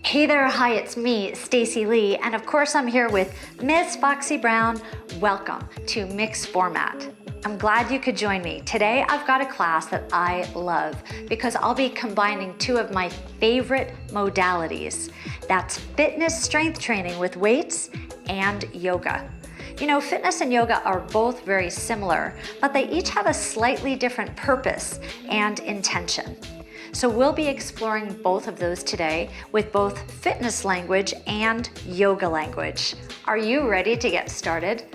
Hey there, hi, it's me, Stacey Lei, and of course I'm here with Miss Foxy Brown. Welcome to Mixed Format. I'm glad you could join me. Today I've got a class that I love because I'll be combining two of my favorite modalities. That's fitness strength training with weights and yoga. You know, fitness and yoga are both very similar, but they each have a slightly different purpose and intention. So we'll be exploring both of those today with both fitness language and yoga language. Are you ready to get started?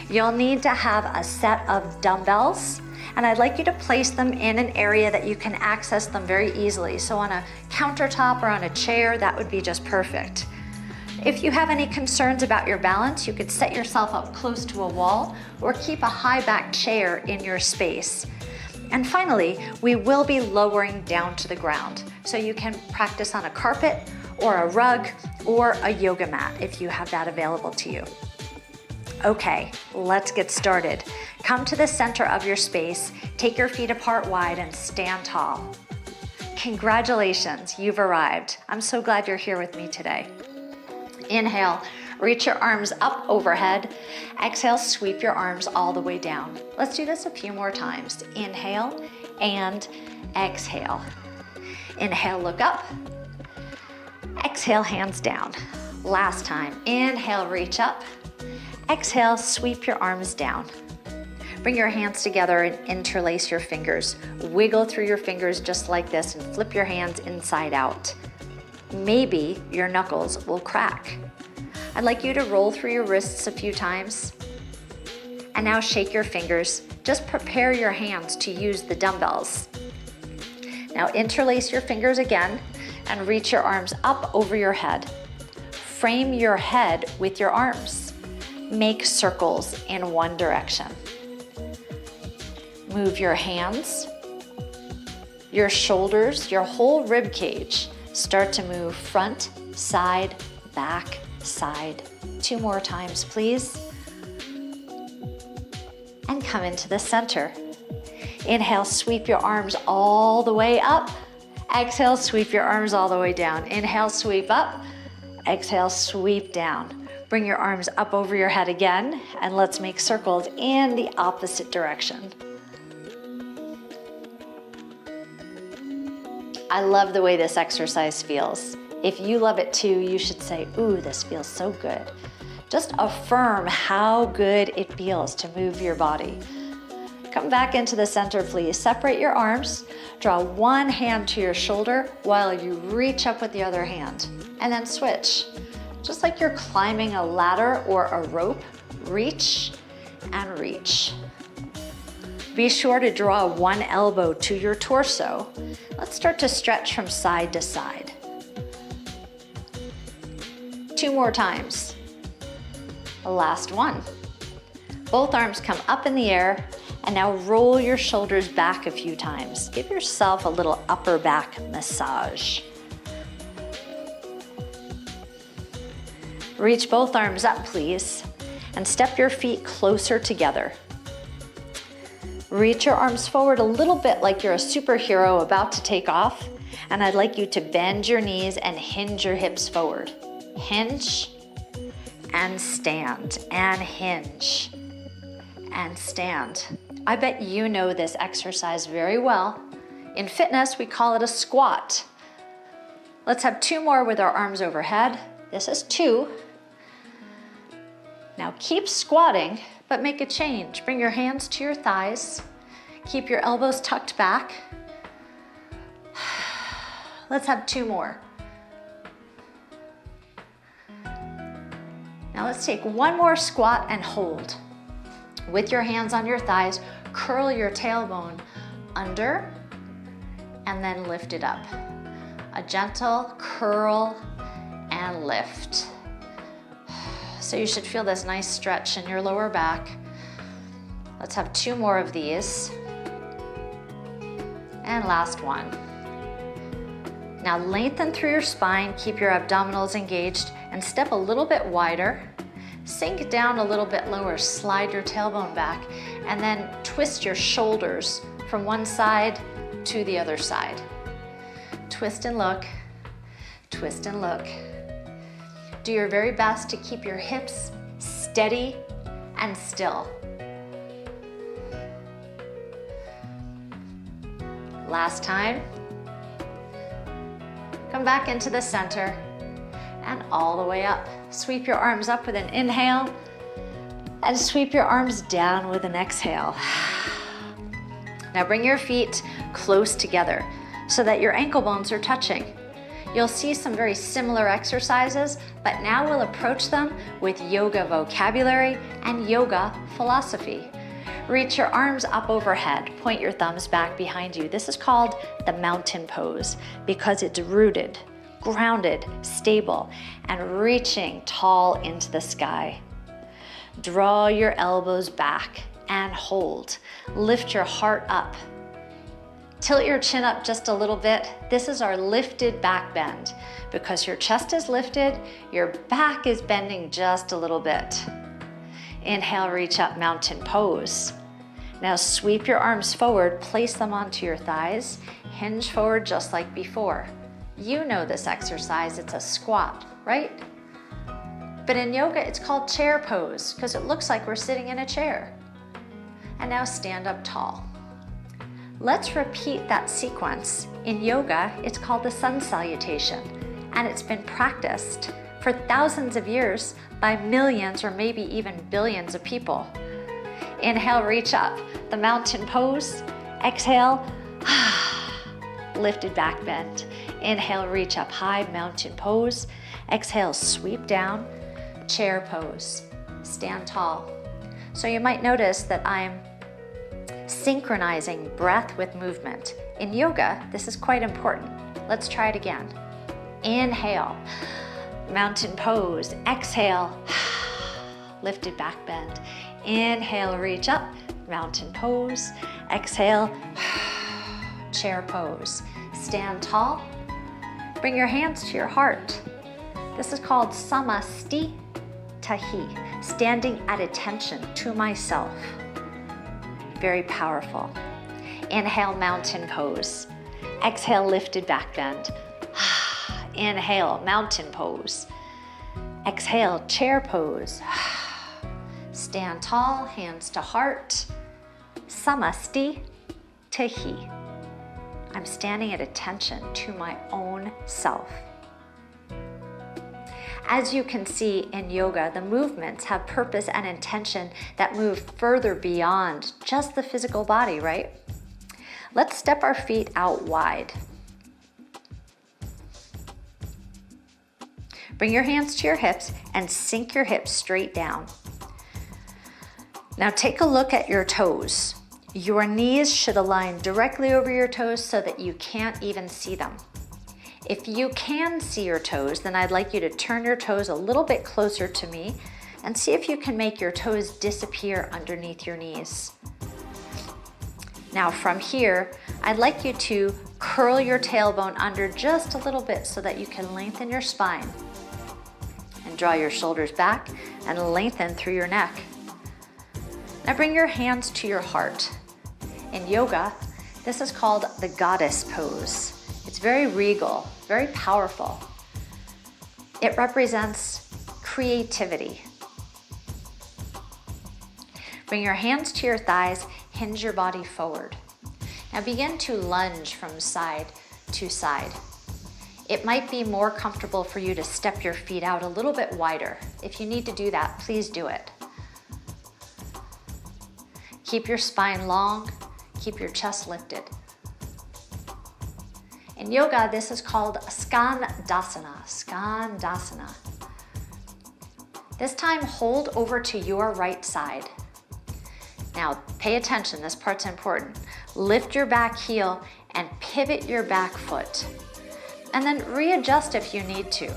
You'll need to have a set of dumbbells, and I'd like you to place them in an area that you can access them very easily. So on a countertop or on a chair, that would be just perfect. If you have any concerns about your balance, you could set yourself up close to a wall or keep a high back chair in your space. And finally, we will be lowering down to the ground. So you can practice on a carpet or a rug or a yoga mat if you have that available to you. Okay, let's get started. Come to the center of your space, take your feet apart wide and stand tall. Congratulations, you've arrived. I'm so glad you're here with me today. Inhale, reach your arms up overhead. Exhale, sweep your arms all the way down. Let's do this a few more times. Inhale and exhale. Inhale, look up. Exhale, hands down. Last time. Inhale, reach up. Exhale, sweep your arms down. Bring your hands together and interlace your fingers. Wiggle through your fingers just like this and flip your hands inside out. Maybe your knuckles will crack. I'd like you to roll through your wrists a few times. And now shake your fingers. Just prepare your hands to use the dumbbells. Now interlace your fingers again and reach your arms up over your head. Frame your head with your arms. Make circles in one direction. Move your hands, your shoulders, your whole rib cage. Start to move front, side, back, side. 2 more times, please. And come into the center. Inhale, sweep your arms all the way up. Exhale, sweep your arms all the way down. Inhale, sweep up. Exhale, sweep down. Bring your arms up over your head again, and let's make circles in the opposite direction. I love the way this exercise feels. If you love it too, you should say, ooh, this feels so good. Just affirm how good it feels to move your body. Come back into the center, please. Separate your arms. Draw one hand to your shoulder while you reach up with the other hand. And then switch. Just like you're climbing a ladder or a rope, reach and reach. Be sure to draw one elbow to your torso. Let's start to stretch from side to side. 2 more times. The last one. Both arms come up in the air, and now roll your shoulders back a few times. Give yourself a little upper back massage. Reach both arms up, please, and step your feet closer together. Reach your arms forward a little bit like you're a superhero about to take off, and I'd like you to bend your knees and hinge your hips forward. Hinge and stand and hinge and stand. I bet you know this exercise very well. In fitness, we call it a squat. Let's have 2 more with our arms overhead. This is 2. Now keep squatting, but make a change. Bring your hands to your thighs. Keep your elbows tucked back. Let's have 2 more. Now let's take 1 more squat and hold. With your hands on your thighs, curl your tailbone under and then lift it up. A gentle curl and lift. So you should feel this nice stretch in your lower back. Let's have 2 more of these. And last one. Now lengthen through your spine, keep your abdominals engaged, and step a little bit wider. Sink down a little bit lower, slide your tailbone back, and then twist your shoulders from one side to the other side. Twist and look. twist and look. Do your very best to keep your hips steady and still. Last time. Come back into the center and all the way up. Sweep your arms up with an inhale and sweep your arms down with an exhale. Now bring your feet close together so that your ankle bones are touching. You'll see some very similar exercises, but now we'll approach them with yoga vocabulary and yoga philosophy. Reach your arms up overhead, point your thumbs back behind you. This is called the mountain pose because it's rooted, grounded, stable, and reaching tall into the sky. Draw your elbows back and hold. Lift your heart up. Tilt your chin up just a little bit. This is our lifted back bend. Because your chest is lifted, your back is bending just a little bit. Inhale, reach up, mountain pose. Now sweep your arms forward, place them onto your thighs, hinge forward just like before. You know this exercise, it's a squat, right? But in yoga, it's called chair pose because it looks like we're sitting in a chair. And now stand up tall. Let's repeat that sequence. In yoga, it's called the sun salutation, and it's been practiced for thousands of years by millions or maybe even billions of people. Inhale, reach up, the mountain pose. Exhale, lifted back bend. Inhale, reach up high, mountain pose. Exhale, sweep down, chair pose. Stand tall. So you might notice that I'm synchronizing breath with movement. In yoga, this is quite important. Let's try it again. Inhale, mountain pose. Exhale, lifted back bend. Inhale, reach up, mountain pose. Exhale, chair pose. Stand tall. Bring your hands to your heart. This is called samasti tahi, standing at attention to myself. Very powerful. Inhale, mountain pose. Exhale, lifted back bend. Inhale, mountain pose. Exhale, chair pose. Stand tall, hands to heart. Samasti tahi. I'm standing at attention to my own self. As you can see in yoga, the movements have purpose and intention that move further beyond just the physical body, right? Let's step our feet out wide. Bring your hands to your hips and sink your hips straight down. Now take a look at your toes. Your knees should align directly over your toes so that you can't even see them. If you can see your toes, then I'd like you to turn your toes a little bit closer to me and see if you can make your toes disappear underneath your knees. Now from here, I'd like you to curl your tailbone under just a little bit so that you can lengthen your spine. And draw your shoulders back and lengthen through your neck. Now bring your hands to your heart. In yoga, this is called the goddess pose. It's very regal, very powerful. It represents creativity. Bring your hands to your thighs, hinge your body forward. Now begin to lunge from side to side. It might be more comfortable for you to step your feet out a little bit wider. If you need to do that, please do it. Keep your spine long, keep your chest lifted. In yoga, this is called Skandasana, Skandasana. This time, hold over to your right side. Now, pay attention, this part's important. Lift your back heel and pivot your back foot. And then readjust if you need to.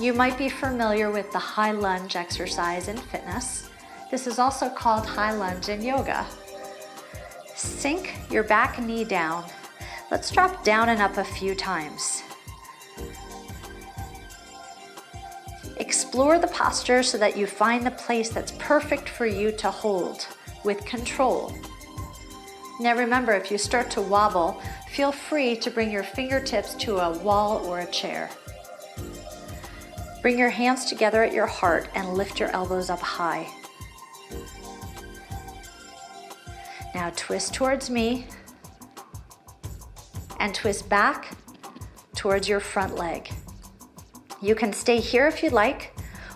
You might be familiar with the high lunge exercise in fitness. This is also called high lunge in yoga. Sink your back knee down. Let's drop down and up a few times. Explore the posture so that you find the place that's perfect for you to hold with control. Now remember, if you start to wobble, feel free to bring your fingertips to a wall or a chair. Bring your hands together at your heart and lift your elbows up high. Now twist towards me and twist back towards your front leg. You can stay here if you'd like,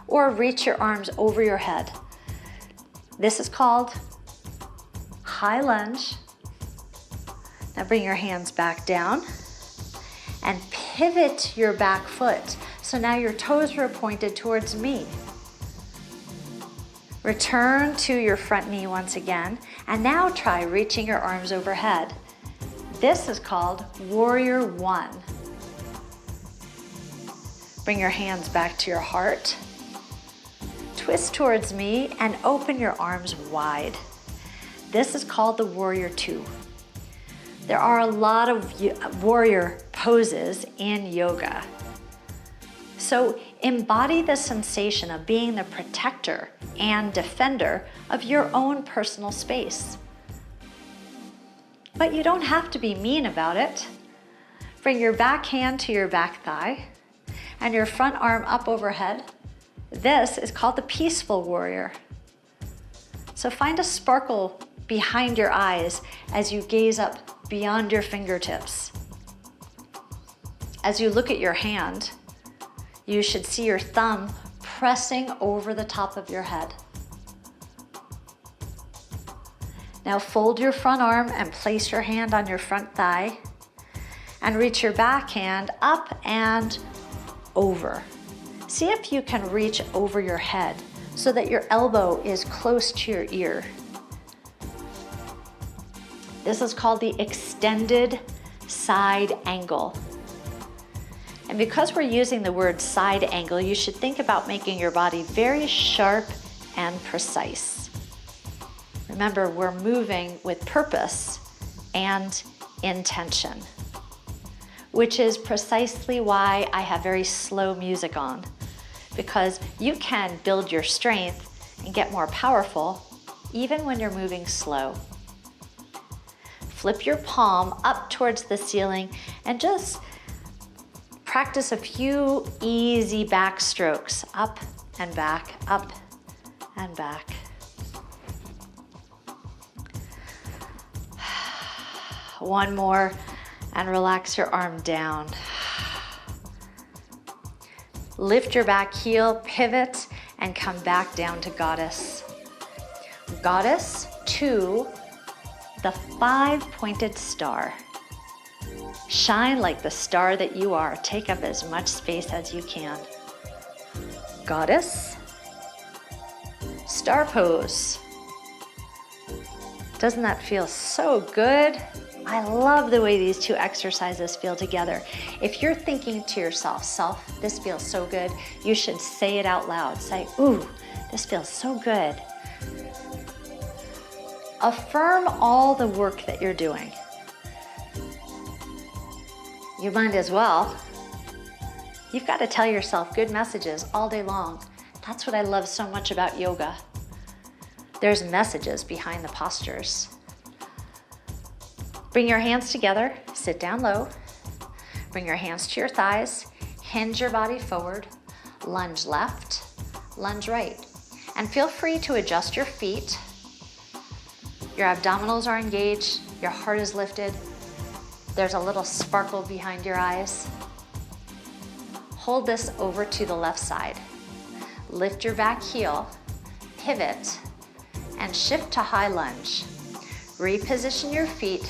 or reach your arms over your head. This is called high lunge. Now bring your hands back down and pivot your back foot. So now your toes are pointed towards me. Return to your front knee once again, and now try reaching your arms overhead. This is called Warrior One. Bring your hands back to your heart. Twist towards me and open your arms wide. This is called the Warrior Two. There are a lot of warrior poses in yoga. So embody the sensation of being the protector and defender of your own personal space. But you don't have to be mean about it. Bring your back hand to your back thigh and your front arm up overhead. This is called the peaceful warrior. So find a sparkle behind your eyes as you gaze up beyond your fingertips. As you look at your hand, you should see your thumb pressing over the top of your head. Now fold your front arm and place your hand on your front thigh and reach your back hand up and over. See if you can reach over your head so that your elbow is close to your ear. This is called the extended side angle. And because we're using the word side angle, you should think about making your body very sharp and precise. Remember, we're moving with purpose and intention, which is precisely why I have very slow music on, because you can build your strength and get more powerful even when you're moving slow. Flip your palm up towards the ceiling and just practice a few easy back strokes, up and back, up and back. One more, and relax your arm down. Lift your back heel, pivot, and come back down to goddess. Goddess to the 5-pointed star. Shine like the star that you are. Take up as much space as you can. Goddess, star pose. Doesn't that feel so good? I love the way these two exercises feel together. If you're thinking to yourself, self, this feels so good, you should say it out loud. Say, ooh, this feels so good. Affirm all the work that you're doing. You might as well. You've got to tell yourself good messages all day long. That's what I love so much about yoga. There's messages behind the postures. Bring your hands together, sit down low. Bring your hands to your thighs, hinge your body forward, lunge left, lunge right. And feel free to adjust your feet. Your abdominals are engaged, your heart is lifted. There's a little sparkle behind your eyes. Hold this over to the left side. Lift your back heel, pivot, and shift to high lunge. Reposition your feet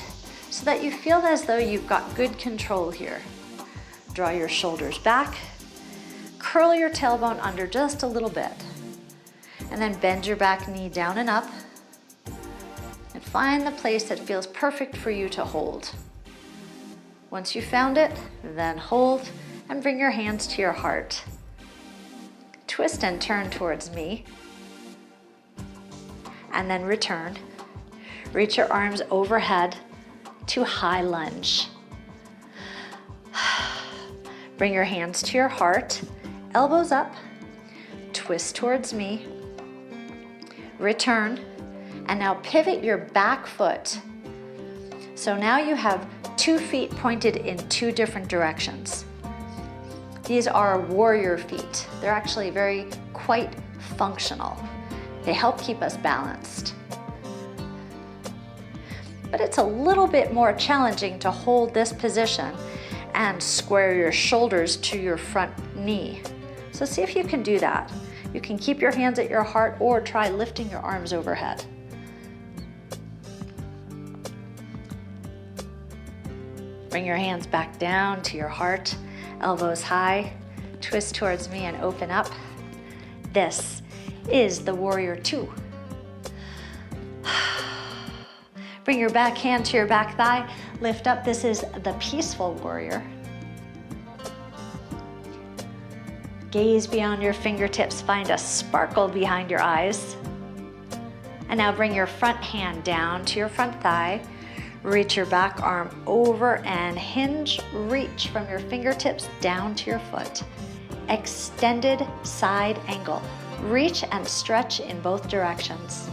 so that you feel as though you've got good control here. Draw your shoulders back, curl your tailbone under just a little bit, and then bend your back knee down and up, and find the place that feels perfect for you to hold. Once you've found it, then hold and bring your hands to your heart. Twist and turn towards me, and then return. Reach your arms overhead to high lunge. Bring your hands to your heart, elbows up, twist towards me, return, and now pivot your back foot So now you have 2 feet pointed in 2 different directions. These are warrior feet. They're actually quite functional. They help keep us balanced. But it's a little bit more challenging to hold this position and square your shoulders to your front knee. So see if you can do that. You can keep your hands at your heart or try lifting your arms overhead. Bring your hands back down to your heart, elbows high, twist towards me and open up. This is the warrior 2. Bring your back hand to your back thigh, lift up. This is the peaceful warrior. Gaze beyond your fingertips, find a sparkle behind your eyes. And now bring your front hand down to your front thigh. Reach your back arm over and hinge, reach from your fingertips down to your foot. Extended side angle. Reach and stretch in both directions.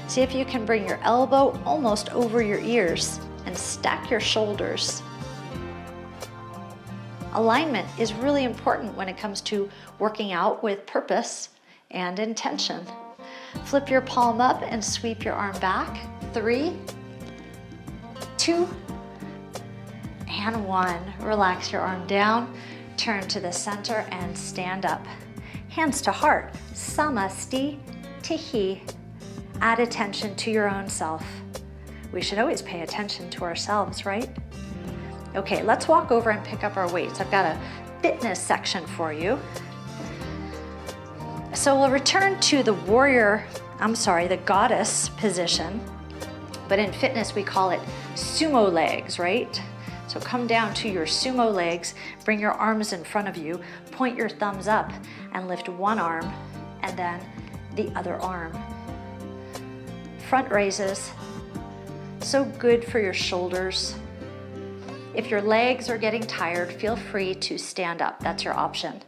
See if you can bring your elbow almost over your ears and stack your shoulders. Alignment is really important when it comes to working out with purpose and intention. Flip your palm up and sweep your arm back. 3, 2, and 1. Relax your arm down, turn to the center and stand up. Hands to heart, samasti tihi. Add attention to your own self. We should always pay attention to ourselves, right? Okay, let's walk over and pick up our weights. I've got a fitness section for you. So we'll return to the the goddess position, but in fitness we call it sumo legs, right? So come down to your sumo legs, bring your arms in front of you, point your thumbs up and lift one arm and then the other arm. Front raises, so good for your shoulders. If your legs are getting tired, feel free to stand up, that's your option.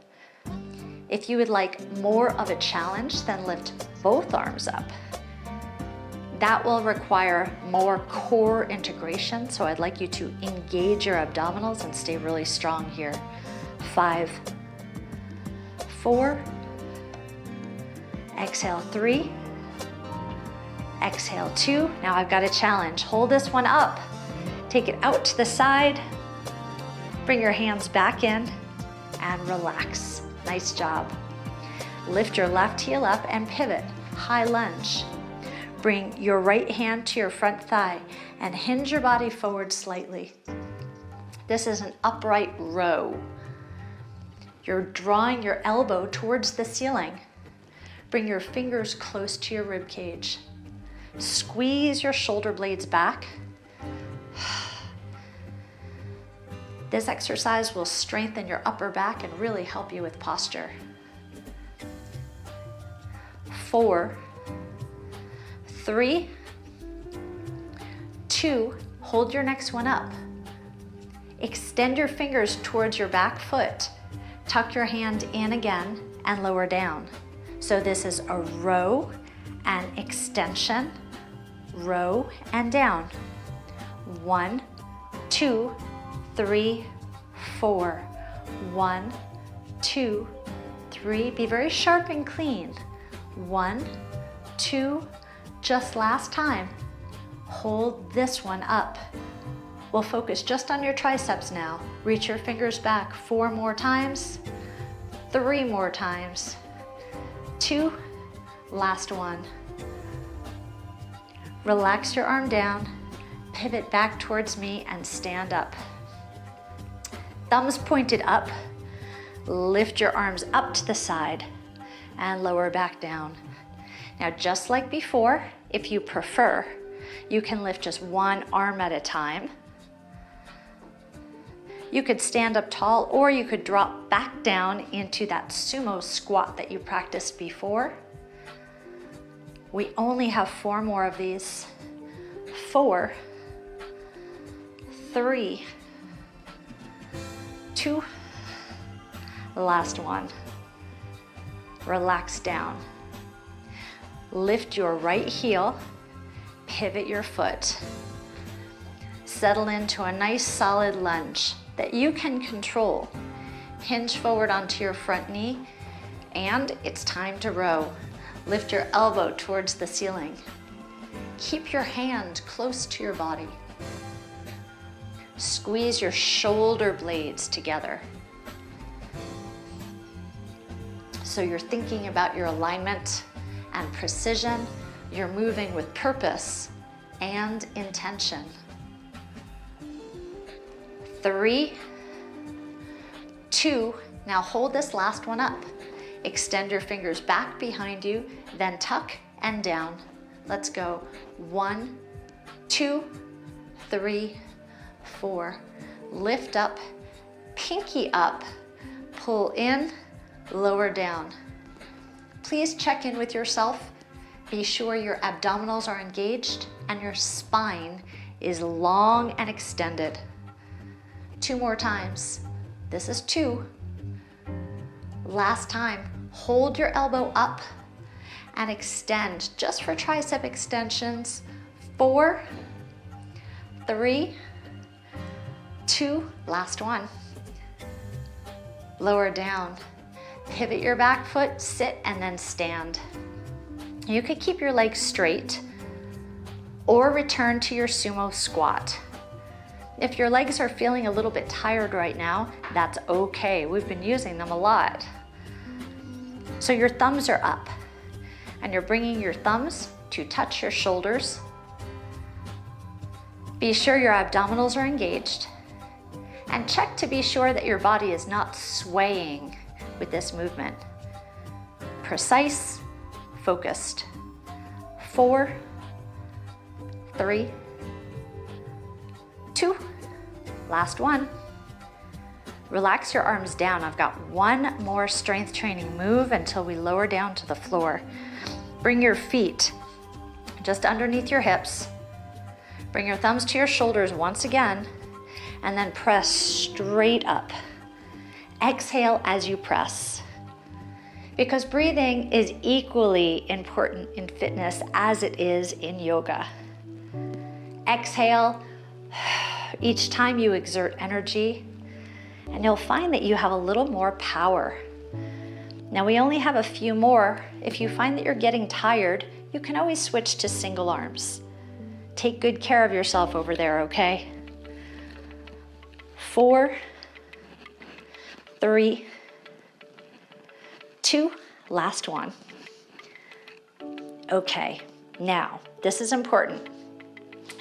If you would like more of a challenge, then lift both arms up. That will require more core integration, so I'd like you to engage your abdominals and stay really strong here. 5, 4, exhale 3, exhale 2. Now I've got a challenge. Hold this one up. Take it out to the side. Bring your hands back in and relax. Nice job. Lift your left heel up and pivot, high lunge. Bring your right hand to your front thigh and hinge your body forward slightly. This is an upright row. You're drawing your elbow towards the ceiling. Bring your fingers close to your rib cage. Squeeze your shoulder blades back. This exercise will strengthen your upper back and really help you with posture. 4, 3, 2, hold your next one up. Extend your fingers towards your back foot. Tuck your hand in again and lower down. So this is a row and extension, row and down. 1, 2, 3, 4. 1, 2, 3. Be very sharp and clean. 1, 2, just last time. Hold this one up. We'll focus just on your triceps now. Reach your fingers back 4 more times, 3 more times, 2, last one. Relax your arm down, pivot back towards me and stand up. Thumbs pointed up, lift your arms up to the side and lower back down. Now, just like before, if you prefer, you can lift just one arm at a time. You could stand up tall or you could drop back down into that sumo squat that you practiced before. We only have 4 more of these. 4, 3, 2, last one. Relax down. Lift your right heel, pivot your foot. Settle into a nice solid lunge that you can control. Hinge forward onto your front knee, and it's time to row. Lift your elbow towards the ceiling. Keep your hand close to your body. Squeeze your shoulder blades together. So you're thinking about your alignment and precision. You're moving with purpose and intention. 3, 2, now hold this last one up. Extend your fingers back behind you, then tuck and down. Let's go. 1, 2, 3, 4. Lift up, pinky up, pull in, lower down. Please check in with yourself. Be sure your abdominals are engaged and your spine is long and extended. 2 more times. This is 2. Last time, hold your elbow up and extend just for tricep extensions. 4, 3, 2, last one. Lower down. Pivot your back foot, sit, and then stand. You could keep your legs straight or return to your sumo squat. If your legs are feeling a little bit tired right now, that's okay. We've been using them a lot. So your thumbs are up, and you're bringing your thumbs to touch your shoulders. Be sure your abdominals are engaged, and check to be sure that your body is not swaying with this movement. Precise, focused. 4, 3, 2, last one. Relax your arms down. I've got one more strength training move until we lower down to the floor. Bring your feet just underneath your hips. Bring your thumbs to your shoulders once again, and then press straight up. Exhale as you press. Because breathing is equally important in fitness as it is in yoga. Exhale each time you exert energy, and you'll find that you have a little more power. Now we only have a few more. If you find that you're getting tired, you can always switch to single arms. Take good care of yourself over there, okay? 4, 3, 2, last one. Okay, now this is important.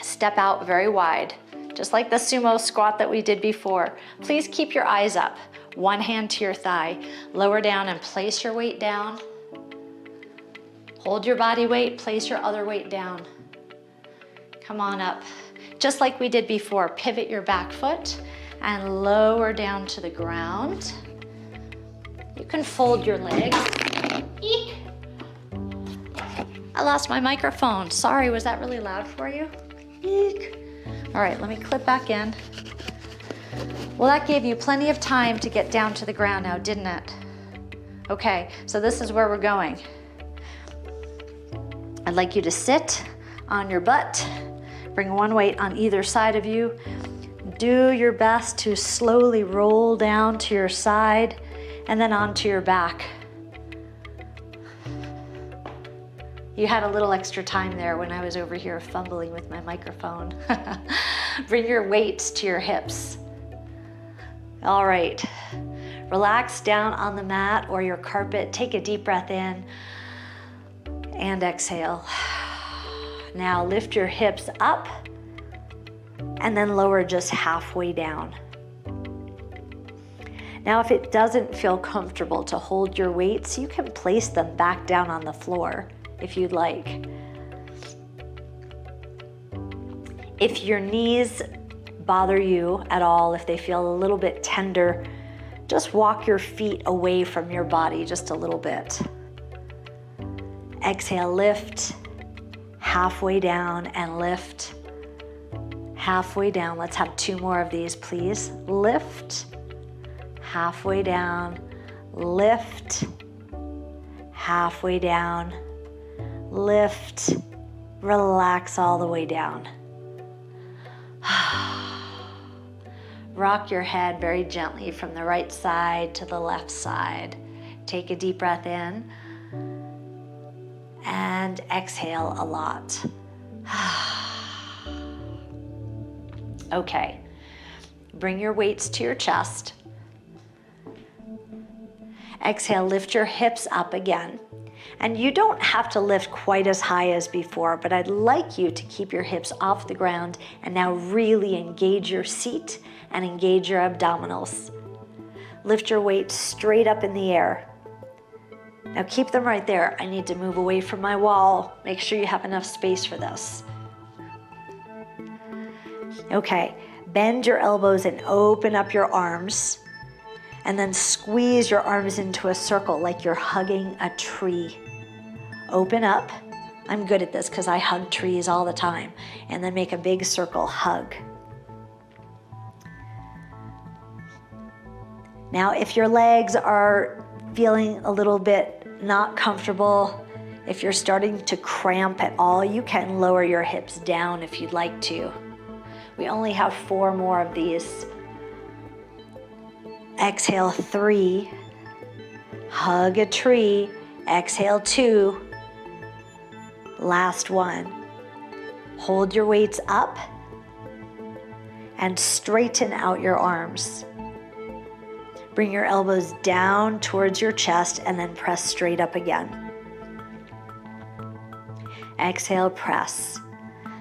Step out very wide, just like the sumo squat that we did before. Please keep your eyes up. One hand to your thigh. Lower down and place your weight down. Hold your body weight, place your other weight down. Come on up. Just like we did before, pivot your back foot and lower down to the ground. You can fold your legs. Eek. I lost my microphone. Sorry, was that really loud for you? Eek. All right, let me clip back in. Well, that gave you plenty of time to get down to the ground now, didn't it? Okay, so this is where we're going. I'd like you to sit on your butt. Bring one weight on either side of you. Do your best to slowly roll down to your side and then onto your back. You had a little extra time there when I was over here fumbling with my microphone. Bring your weights to your hips. All right, relax down on the mat or your carpet. Take a deep breath in and exhale. Now lift your hips up and then lower just halfway down. Now, if it doesn't feel comfortable to hold your weights, you can place them back down on the floor if you'd like. If your knees bother you at all, if they feel a little bit tender, just walk your feet away from your body just a little bit. Exhale, lift, halfway down and lift, halfway down. Let's have 2 more of these, please. Lift, halfway down, lift, halfway down, lift, Relax all the way down. Rock your head very gently from the right side to the left side. Take a deep breath in and exhale a lot. Okay, bring your weights to your chest. Exhale, lift your hips up again. And you don't have to lift quite as high as before, but I'd like you to keep your hips off the ground and now really engage your seat and engage your abdominals. Lift your weight straight up in the air. Now keep them right there. I need to move away from my wall. Make sure you have enough space for this. Okay, bend your elbows and open up your arms. And then squeeze your arms into a circle like you're hugging a tree. Open up. I'm good at this because I hug trees all the time. And then make a big circle, hug. Now, if your legs are feeling a little bit not comfortable, if you're starting to cramp at all, you can lower your hips down if you'd like to. We only have 4 more of these. Exhale 3, hug a tree, exhale 2, last 1. Hold your weights up and straighten out your arms. Bring your elbows down towards your chest and then press straight up again. Exhale, press.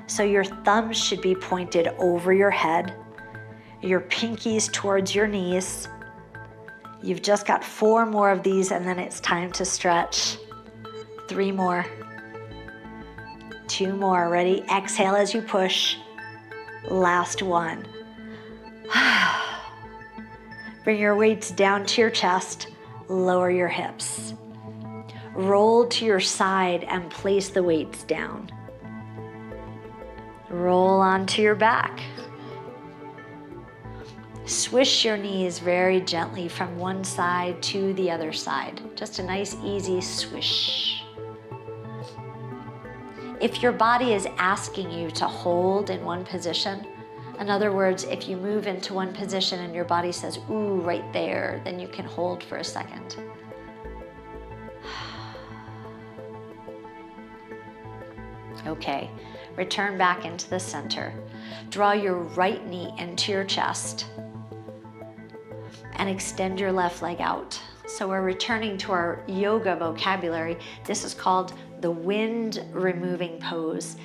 So your thumbs should be pointed over your head, your pinkies towards your knees. You've just got 4 more of these and then it's time to stretch. 3 more. 2 more, ready? Exhale as you push. Last 1. Bring your weights down to your chest, lower your hips. Roll to your side and place the weights down. Roll onto your back. Swish your knees very gently from one side to the other side. Just a nice, easy swish. If your body is asking you to hold in one position, in other words, if you move into one position and your body says, ooh, right there, then you can hold for a second. Okay, return back into the center. Draw your right knee into your chest and extend your left leg out. So we're returning to our yoga vocabulary. This is called the wind removing pose.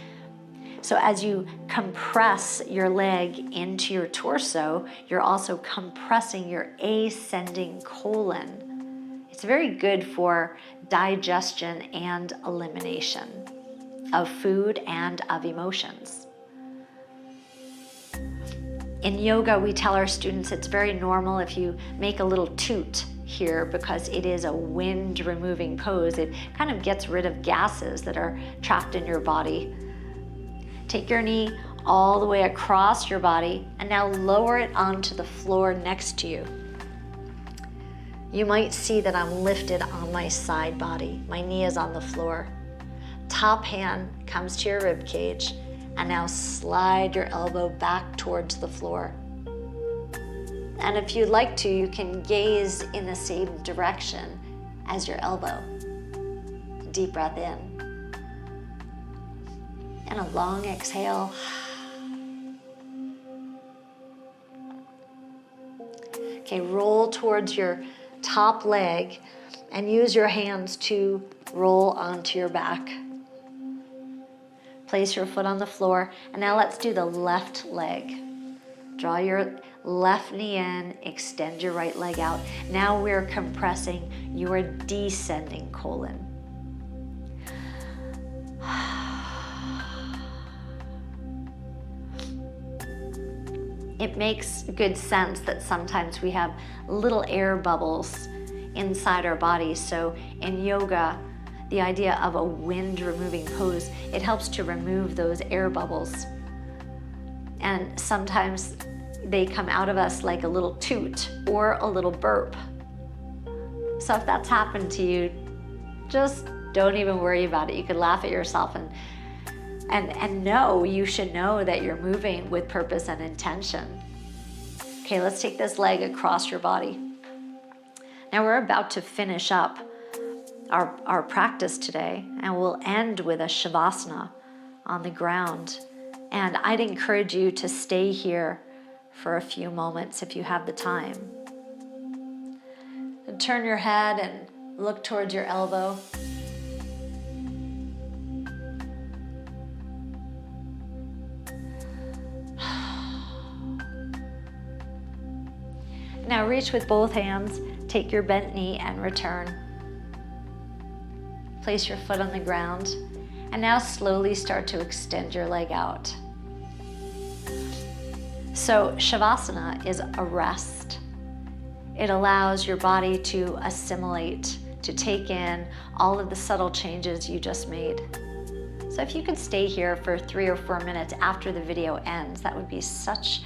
So as you compress your leg into your torso, you're also compressing your ascending colon. It's very good for digestion and elimination of food and of emotions. In yoga, we tell our students it's very normal if you make a little toot here because it is a wind removing pose. It kind of gets rid of gases that are trapped in your body. Take your knee all the way across your body and now lower it onto the floor next to you. You might see that I'm lifted on my side body. My knee is on the floor. Top hand comes to your rib cage. And now slide your elbow back towards the floor. And if you'd like to, you can gaze in the same direction as your elbow. Deep breath in. And a long exhale. Okay, roll towards your top leg and use your hands to roll onto your back. Place your foot on the floor, and now let's do the left leg. Draw your left knee in, extend your right leg out. Now we're compressing your descending colon. It makes good sense that sometimes we have little air bubbles inside our bodies. So in yoga, the idea of a wind removing pose, it helps to remove those air bubbles. And sometimes they come out of us like a little toot or a little burp. So if that's happened to you, just don't even worry about it. You could laugh at yourself and and know, you should know that you're moving with purpose and intention. Okay, let's take this leg across your body. Now we're about to finish up our practice today, and we'll end with a Shavasana on the ground. And I'd encourage you to stay here for a few moments if you have the time. And turn your head and look towards your elbow. Now reach with both hands, take your bent knee and return. Place your foot on the ground, and now slowly start to extend your leg out. So Shavasana is a rest. It allows your body to assimilate, to take in all of the subtle changes you just made. So if you could stay here for 3 or 4 minutes after the video ends, that would be such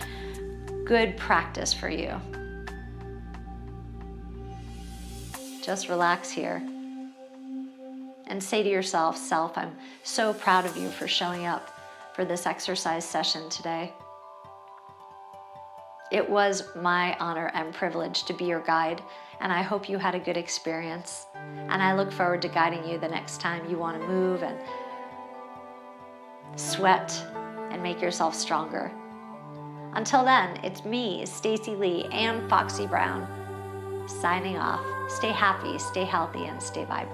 good practice for you. Just relax here and say to yourself, self, I'm so proud of you for showing up for this exercise session today. It was my honor and privilege to be your guide, and I hope you had a good experience. And I look forward to guiding you the next time you want to move and sweat and make yourself stronger. Until then, it's me, Stacey Lei, and Foxy Brown, signing off. Stay happy, stay healthy, and stay vibrant.